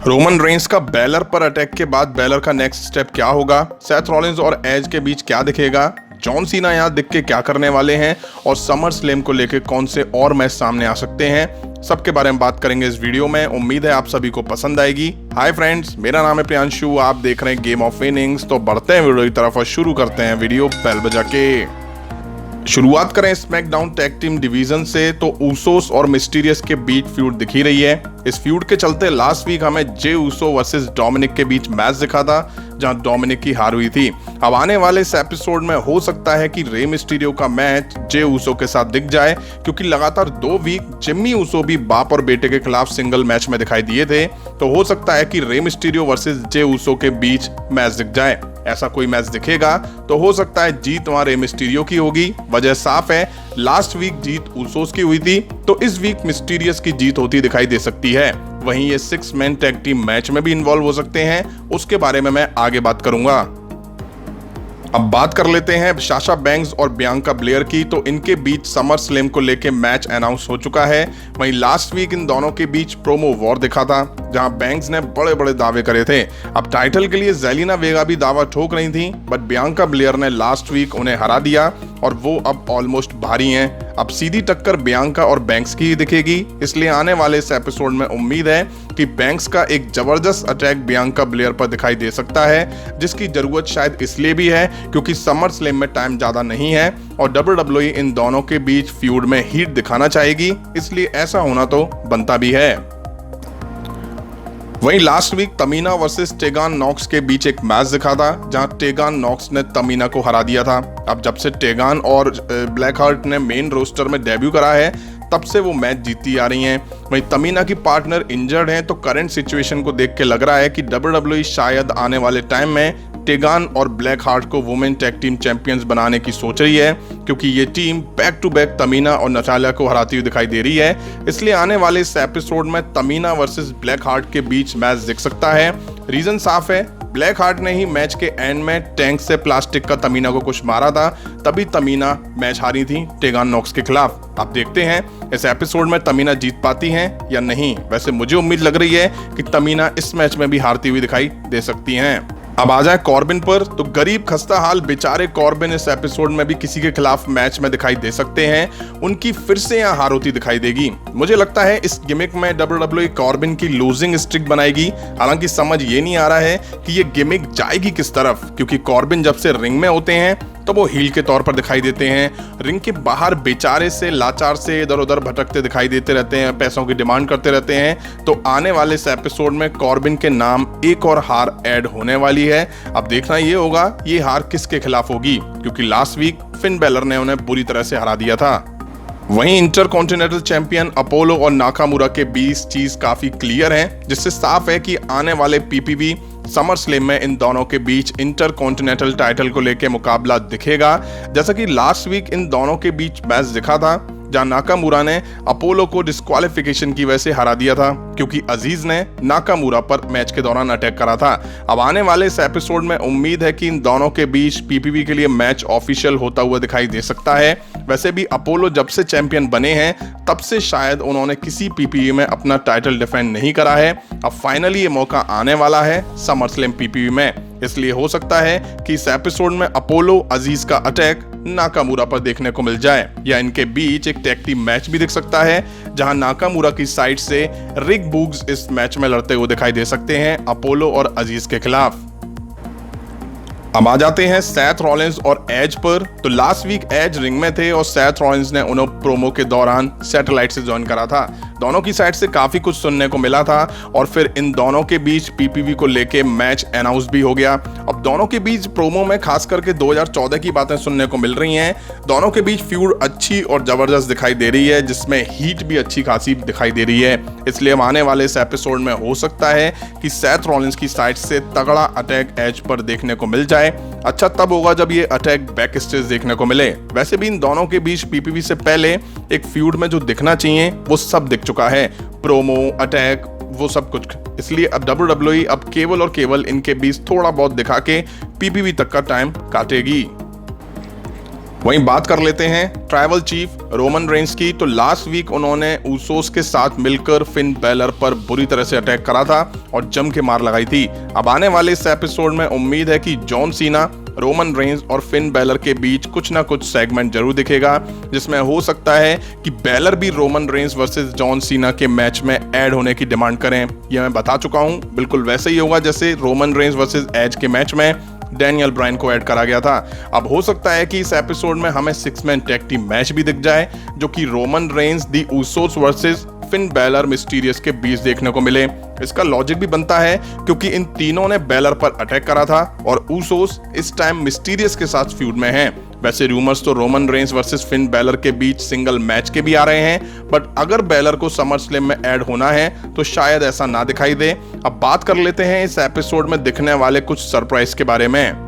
Roman Reigns का Balor पर attack के बाद बैलर का नेक्स्ट स्टेप क्या होगा, सेथ रॉलिंस और एज के बीच क्या दिखेगा, जॉन सीना यहाँ दिख के क्या करने वाले हैं और समर स्लैम को लेकर कौन से और मैच सामने आ सकते हैं, सबके बारे में बात करेंगे इस वीडियो में। उम्मीद है आप सभी को पसंद आएगी। हाय फ्रेंड्स, मेरा नाम है प्रियांशु, आप देख रहे हैं गेम ऑफ विनिंग्स। तो बढ़ते हैं वीडियो की तरफ और शुरू करते हैं वीडियो बेल बजा के। शुरुआत करें स्मैकडाउन टैग टीम डिवीजन से, तो ऊसोस और मिस्टीरियस के बीच फ्यूड दिख ही रही है। इस फ्यूड के चलते लास्ट वीक हमें जे ऊसो वर्सेस डोमिनिक के बीच मैच दिखा था, जहां डोमिनिक की हार हुई थी। अब आने वाले इस एपिसोड में हो सकता है कि रे मिस्टीरियो का मैच जे ऊसो के साथ दिख जाए, क्योंकि लगातार 2 वीक जिम्मी ऊसो भी बाप और बेटे के खिलाफ सिंगल मैच में दिखाई दिए थे। तो हो सकता है कि Rey Mysterio versus Jey Uso के बीच मैच दिख जाए। ऐसा कोई मैच दिखेगा तो हो सकता है जीत वहां रे मिस्टीरियो की होगी। वजह साफ है, लास्ट वीक जीत ऊसोस की हुई थी, तो इस वीक मिस्टीरियस की जीत होती दिखाई दे सकती है। वहीं ये 6 मैन टैग टीम मैच में भी इन्वॉल्व हो सकते हैं, उसके बारे में मैं आगे बात करूंगा। अब बात कर लेते हैं साशा बैंक्स और बियांका ब्लेयर की। तो इनके बीच समर स्लैम को लेके मैच अनाउंस हो चुका है। वहीं लास्ट वीक इन दोनों के बीच प्रोमो वॉर दिखा था, जहां बैंक्स ने बड़े बड़े दावे करे थे। अब टाइटल के लिए जेलिना वेगा भी दावा ठोक रही थी, बट बियांका ब्लेयर ने लास्ट वीक उन्हें हरा दिया और वो अब ऑलमोस्ट भारी हैं। अब सीधी टक्कर बियांका और बैंक्स की ही दिखेगी, इसलिए आने वाले इस एपिसोड में उम्मीद है कि बैंक्स का एक जबरदस्त अटैक बियांका ब्लेयर पर दिखाई दे सकता है, जिसकी जरूरत शायद इसलिए भी है क्योंकि समर स्लैम में टाइम ज्यादा नहीं है और WWE इन दोनों के बीच फ्यूड में हीट दिखाना चाहेगी, इसलिए ऐसा होना तो बनता भी है। वहीं last week Tamina versus Tegan Nox के बीच एक मैच दिखा था, जहां टेगान नॉक्स ने तमीना को हरा दिया था। अब जब से टेगान और ब्लैक हार्ट ने मेन रोस्टर में डेब्यू करा है, तब से वो मैच जीतती आ रही हैं। वहीं तमीना की पार्टनर इंजर्ड हैं, तो करंट सिचुएशन को देख के लग रहा है कि WWE शायद आने वाले टाइम में टेगान और ब्लैक हार्ट को वुमेन टैग टीम चैंपियंस बनाने की सोच रही है, क्योंकि ये team back to back Tamina और नटालिया को हराती हुई दिखाई दे रही है। इसलिए आने वाले इस एपिसोड में तमीना वर्सेस ब्लैक हार्ट के बीच मैच दिख सकता है। रीजन साफ है, ब्लैक हार्ट ने ही मैच के एंड में टैंक से प्लास्टिक का तमीना को कुछ मारा था, तभी तमीना मैच हारी थी टेगान नॉक्स के खिलाफ। अब देखते हैं इस एपिसोड में तमीना जीत पाती हैं या नहीं। वैसे मुझे उम्मीद लग रही है कि तमीना इस मैच में भी हारती हुई दिखाई दे सकती हैं। अब आ जाए कॉर्बिन पर, तो गरीब खस्ता हाल बेचारे कॉर्बिन इस एपिसोड में भी किसी के खिलाफ मैच में दिखाई दे सकते हैं। उनकी फिर से यहाँ हार होती दिखाई देगी। मुझे लगता है इस गिमिक में WWE कॉर्बिन की लूजिंग स्ट्रिक बनाएगी। हालांकि समझ ये नहीं आ रहा है कि ये गिमिक जाएगी किस तरफ, क्योंकि कॉर्बिन जब से रिंग में होते हैं तो वो हील के तौर पर दिखाई देते हैं। रिंग के बाहर बेचारे से लाचार से इधर उधर भटकते दिखाई देते रहते हैं, पैसों की डिमांड करते रहते हैं। तो आने वाले इस एपिसोड में कॉर्बिन के नाम एक और हार ऐड होने वाली है। अब देखना ये होगा ये हार किसके खिलाफ होगी, क्योंकि लास्ट वीक फिन बेलर ने उन्हें बुरी तरह से हरा दिया था। वहीं इंटरकॉन्टिनेंटल चैंपियन अपोलो और नाकामुरा के बीच चीज काफी क्लियर है, जिससे साफ है कि आने वाले PPV समर स्लैम में इन दोनों के बीच इंटरकॉन्टिनेंटल टाइटल को लेकर मुकाबला दिखेगा। जैसा कि लास्ट वीक इन दोनों के बीच मैच दिखा था, जहां नाकामुरा ने अपोलो को डिस्क्वालिफिकेशन की वजह से हरा दिया था, क्योंकि अजीज ने नाकामुरा पर मैच के दौरान अटैक करा था। अब आने वाले इस एपिसोड में उम्मीद है कि इन दोनों के बीच PPV के लिए मैच ऑफिशियल होता हुआ दिखाई दे सकता है। वैसे भी अपोलो जब से चैंपियन बने हैं, तब से शायद उन्होंने किसी PPV में अपना टाइटल डिफेंड नहीं करा है। अब फाइनली ये मौका आने वाला है समर स्लैम PPV में, इसलिए हो सकता है कि इस एपिसोड में अपोलो अजीज का अटैक नाकामुरा पर देखने को मिल जाए, या इनके बीच एक टैग टीम मैच भी दिख सकता है, जहां नाकामुरा की साइड से रिक बूग्स इस मैच में लड़ते हुए दिखाई दे सकते हैं अपोलो और अजीज के खिलाफ। अब आ जाते हैं सेथ रॉलिंस और एज पर। तो लास्ट वीक एज रिंग में थे और सेथ रॉलिंस ने उन्हें प्रोमो के दौरान सैटेलाइट से ज्वाइन करा था। दोनों की साइड से काफी कुछ सुनने को मिला था और फिर इन दोनों के बीच PPV को लेके मैच अनाउंस भी हो गया। अब दोनों के बीच प्रोमो में खास करके 2014 की बातें सुनने को मिल रही हैं। दोनों के बीच फ्यूड अच्छी और जबरदस्त दिखाई दे रही है, जिसमें हीट भी अच्छी खासी दिखाई दे रही है। इसलिए हम आने वाले इस एपिसोड में हो सकता है कि सेथ रॉलिंस की साइड से तगड़ा अटैक एज पर देखने को मिल जाए। अच्छा तब होगा जब ये अटैक बैक स्टेज देखने को मिले। वैसे भी इन दोनों के बीच PPV से पहले एक फ्यूड में जो दिखना चाहिए वो सब दिख चुका है, प्रोमो, अटैक, वो सब कुछ। इसलिए अब WWE अब केवल और केवल इनके बीच थोड़ा बहुत दिखा के PPV तक का टाइम काटेगी। वहीं बात कर लेते हैं ट्राइबल चीफ रोमन रेंस की। तो लास्ट वीक उन्होंने ऊसोस के साथ मिलकर फिन बैलर पर बुरी तरह से अटैक करा था और जम के मार लगाई थी। अब आने वाले इस एपिसोड में उम्मीद है कि जॉन सीना, रोमन रेंस और फिन बैलर के बीच कुछ ना कुछ सेगमेंट जरूर दिखेगा, जिसमें हो सकता है कि बैलर भी Roman Reigns versus John Cena के मैच में ऐड होने की डिमांड करें। यह मैं बता चुका हूं, बिल्कुल वैसे ही होगा जैसे रोमन रेंस वर्सेस एज के मैच में डैनियल ब्रायन को ऐड करा गया था। अब हो सकता है कि इस एपिसोड में हमें 6 मैन टैग टीम मैच भी दिख जाए, जो कि रोमन रेंस, दी Usos versus Finn Balor, mysterious के बीच देखने को मिले। इसका लॉजिक भी बनता है क्योंकि इन तीनों ने बैलर पर अटैक करा था और ऊसोस इस टाइम मिस्टीरियस के साथ फ्यूड में हैं। वैसे रूमर्स तो Roman Reigns versus Finn Balor के बीच सिंगल मैच के भी आ रहे हैं, बट अगर बैलर को समर स्लैम में ऐड होना है तो शायद ऐसा ना दिखाई दे। अब बात कर लेते हैं इस एपिसोड में दिखने वाले कुछ सरप्राइज के बारे में।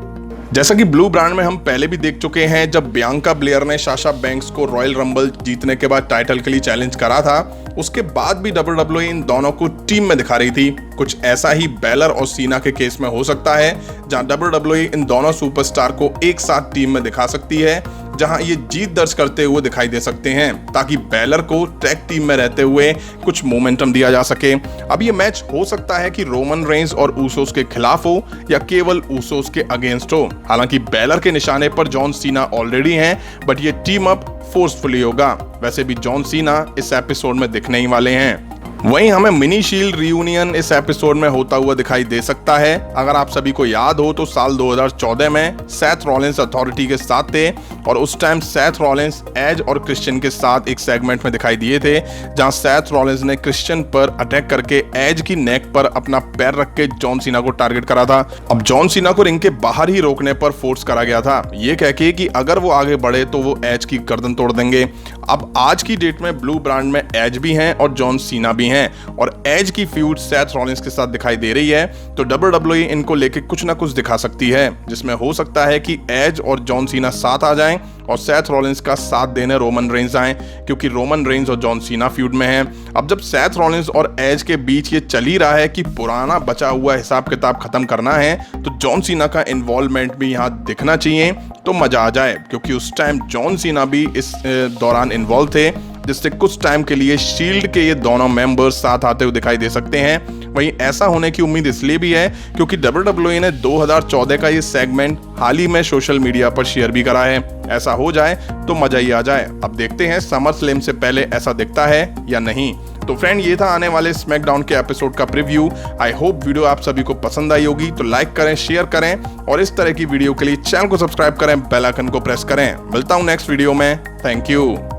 जैसा कि ब्लू ब्रांड में हम पहले भी देख चुके हैं, जब बियांका ब्लेयर ने साशा बैंक्स को रॉयल रंबल जीतने के बाद टाइटल के लिए चैलेंज करा था, उसके बाद भी WWE इन दोनों को टीम में दिखा रही थी। कुछ ऐसा ही बैलर और सीना के केस में हो सकता है, जहां WWE इन दोनों सुपरस्टार को एक साथ टीम में दिखा सकती है, जहां ये जीत दर्ज करते हुए दिखाई दे सकते हैं, ताकि बैलर को टैग टीम में रहते हुए कुछ मोमेंटम दिया जा सके। अब ये मैच हो सकता है कि रोमन रेंस और ऊसोस के खिलाफ हो या केवल ऊसोस के अगेंस्ट हो। हालांकि बैलर के निशाने पर जॉन सीना ऑलरेडी हैं, बट ये टीम अप फोर्सफुली होगा। वैसे भी जॉन सीना इस एपिसोड में दिखने ही वाले हैं। वहीं हमें मिनी शील्ड रियूनियन इस एपिसोड में होता हुआ दिखाई दे सकता है। अगर आप सभी को याद हो तो साल 2014 में सेथ रॉलिंस अथॉरिटी के साथ थे और उस टाइम सेथ रॉलिंस एज और क्रिश्चियन के साथ एक सेगमेंट में दिखाई दिए थे, जहां सेथ रॉलिंस ने क्रिश्चियन पर अटैक करके एज की नेक पर अपना पैर रख के जॉन सीना को टारगेट करा था। अब जॉन सीना को रिंग के बाहर ही रोकने पर फोर्स करा गया था, ये कह के कि अगर वो आगे बढ़े तो वो एज की गर्दन तोड़ देंगे। अब आज की डेट में ब्लू ब्रांड में एज भी हैं और जॉन सीना भी हैं और एज की फ्यूड सेथ रॉलिंस के साथ दिखाई दे रही है, तो WWE इनको लेके कुछ ना कुछ दिखा सकती है, जिसमें हो सकता है कि एज और जॉन सीना साथ आ जाएं और सेथ रॉलिंस का साथ देने रोमन रेंस आए, क्योंकि रोमन रेंस और जॉन सीना फ्यूड में हैं। अब जब सेथ रॉलिंस और एज के बीच ये चल ही रहा है कि पुराना बचा हुआ हिसाब किताब खत्म करना है, तो जॉन सीना का इन्वॉल्वमेंट भी यहाँ दिखना चाहिए तो मजा आ जाए, क्योंकि उस टाइम जॉन सीना भी इस दौरान इन्वॉल्व थे, जिससे कुछ टाइम के लिए शील्ड के ये दोनों मेंबर्स साथ आते हुए दिखाई दे सकते हैं। वहीं ऐसा होने की उम्मीद इसलिए भी है क्योंकि WWE ने 2014 का ये सेगमेंट हाल ही में सोशल मीडिया पर शेयर भी करा है। ऐसा हो जाए तो मजा ही आ जाए। अब देखते हैं समर स्लैम से पहले ऐसा दिखता है या नहीं। तो फ्रेंड, ये था आने वाले स्मैकडाउन के एपिसोड का प्रीव्यू। आई होप वीडियो आप सभी को पसंद आई होगी, तो लाइक करें, शेयर करें और इस तरह की वीडियो के लिए चैनल को सब्सक्राइब करें, बेल आइकन को प्रेस करें। मिलता हूं नेक्स्ट वीडियो में। Thank you.